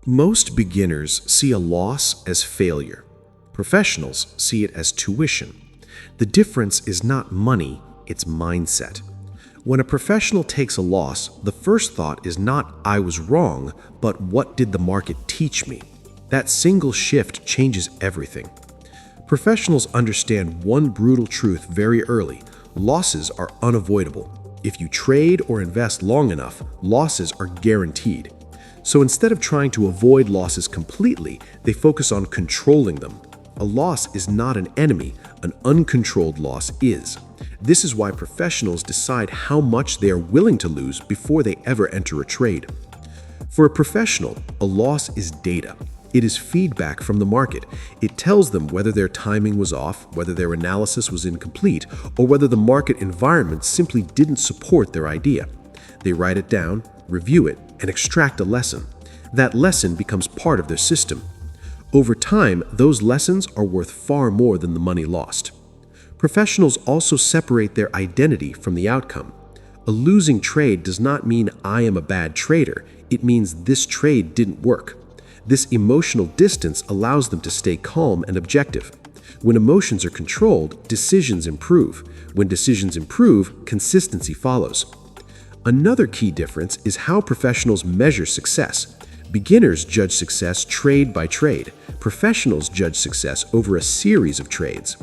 Most beginners see a loss as failure. Professionals see it as tuition. The difference is not money, it's mindset. When a professional takes a loss, the first thought is not "I was wrong," but "what did the market teach me?" That single shift changes everything. Professionals understand one brutal truth very early: losses are unavoidable. If you trade or invest long enough, losses are guaranteed. So instead of trying to avoid losses completely, they focus on controlling them. A loss is not an enemy, an uncontrolled loss is. This is why professionals decide how much they are willing to lose before they ever enter a trade. For a professional, a loss is data. It is feedback from the market. It tells them whether their timing was off, whether their analysis was incomplete, or whether the market environment simply didn't support their idea. They write it down, review it, and extract a lesson. That lesson becomes part of their system. Over time, those lessons are worth far more than the money lost. Professionals also separate their identity from the outcome. A losing trade does not mean "I am a bad trader." It means "this trade didn't work." This emotional distance allows them to stay calm and objective. When emotions are controlled, decisions improve. When decisions improve, consistency follows. Another key difference is how professionals measure success. Beginners judge success trade by trade. Professionals judge success over a series of trades.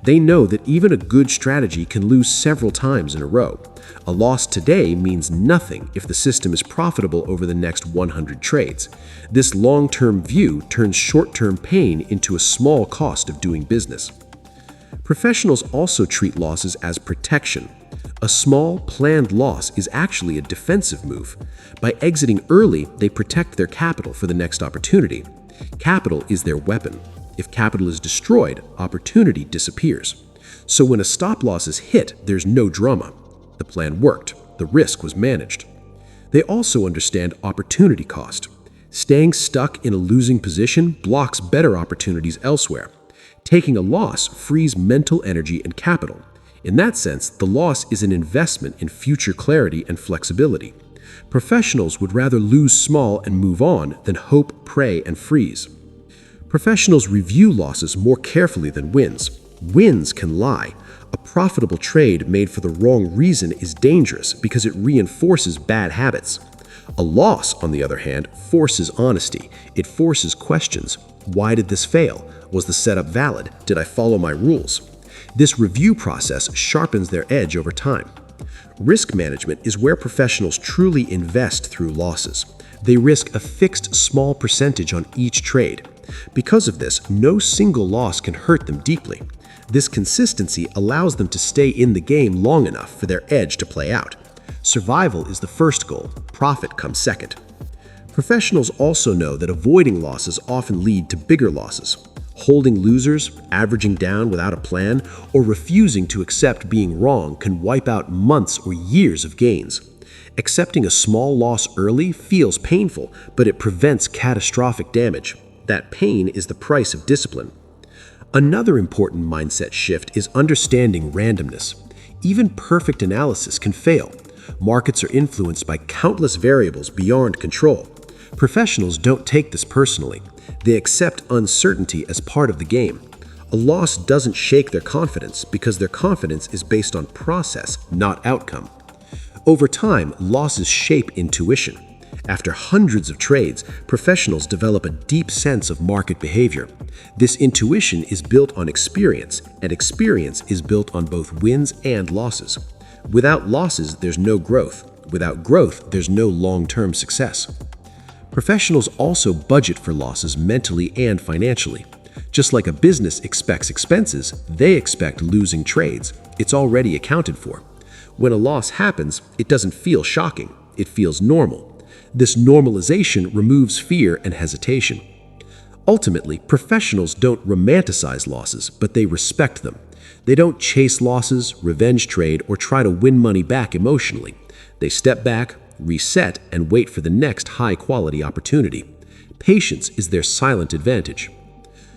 They know that even a good strategy can lose several times in a row. A loss today means nothing if the system is profitable over the next 100 trades. This long-term view turns short-term pain into a small cost of doing business. Professionals also treat losses as protection. A small, planned loss is actually a defensive move. By exiting early, they protect their capital for the next opportunity. Capital is their weapon. If capital is destroyed, opportunity disappears. So when a stop loss is hit, there's no drama. The plan worked. The risk was managed. They also understand opportunity cost. Staying stuck in a losing position blocks better opportunities elsewhere. Taking a loss frees mental energy and capital. In that sense, the loss is an investment in future clarity and flexibility. Professionals would rather lose small and move on than hope, pray, and freeze. Professionals review losses more carefully than wins. Wins can lie. A profitable trade made for the wrong reason is dangerous because it reinforces bad habits. A loss, on the other hand, forces honesty. It forces questions. Why did this fail? Was the setup valid? Did I follow my rules? This review process sharpens their edge over time. Risk management is where professionals truly invest through losses. They risk a fixed small percentage on each trade. Because of this, no single loss can hurt them deeply. This consistency allows them to stay in the game long enough for their edge to play out. Survival is the first goal, profit comes second. Professionals also know that avoiding losses often lead to bigger losses. Holding losers, averaging down without a plan, or refusing to accept being wrong can wipe out months or years of gains. Accepting a small loss early feels painful, but it prevents catastrophic damage. That pain is the price of discipline. Another important mindset shift is understanding randomness. Even perfect analysis can fail. Markets are influenced by countless variables beyond control. Professionals don't take this personally. They accept uncertainty as part of the game. A loss doesn't shake their confidence because their confidence is based on process, not outcome. Over time, losses shape intuition. After hundreds of trades, professionals develop a deep sense of market behavior. This intuition is built on experience, and experience is built on both wins and losses. Without losses, there's no growth. Without growth, there's no long-term success. Professionals also budget for losses mentally and financially. Just like a business expects expenses, they expect losing trades. It's already accounted for. When a loss happens, it doesn't feel shocking. It feels normal. This normalization removes fear and hesitation. Ultimately, professionals don't romanticize losses, but they respect them. They don't chase losses, revenge trade, or try to win money back emotionally. They step back, reset, and wait for the next high-quality opportunity. Patience is their silent advantage.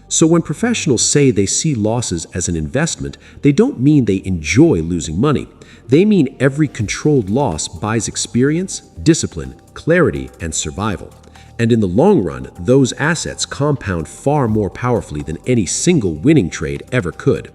So when professionals say they see losses as an investment, they don't mean they enjoy losing money. They mean every controlled loss buys experience, discipline, clarity, and survival. And in the long run, those assets compound far more powerfully than any single winning trade ever could.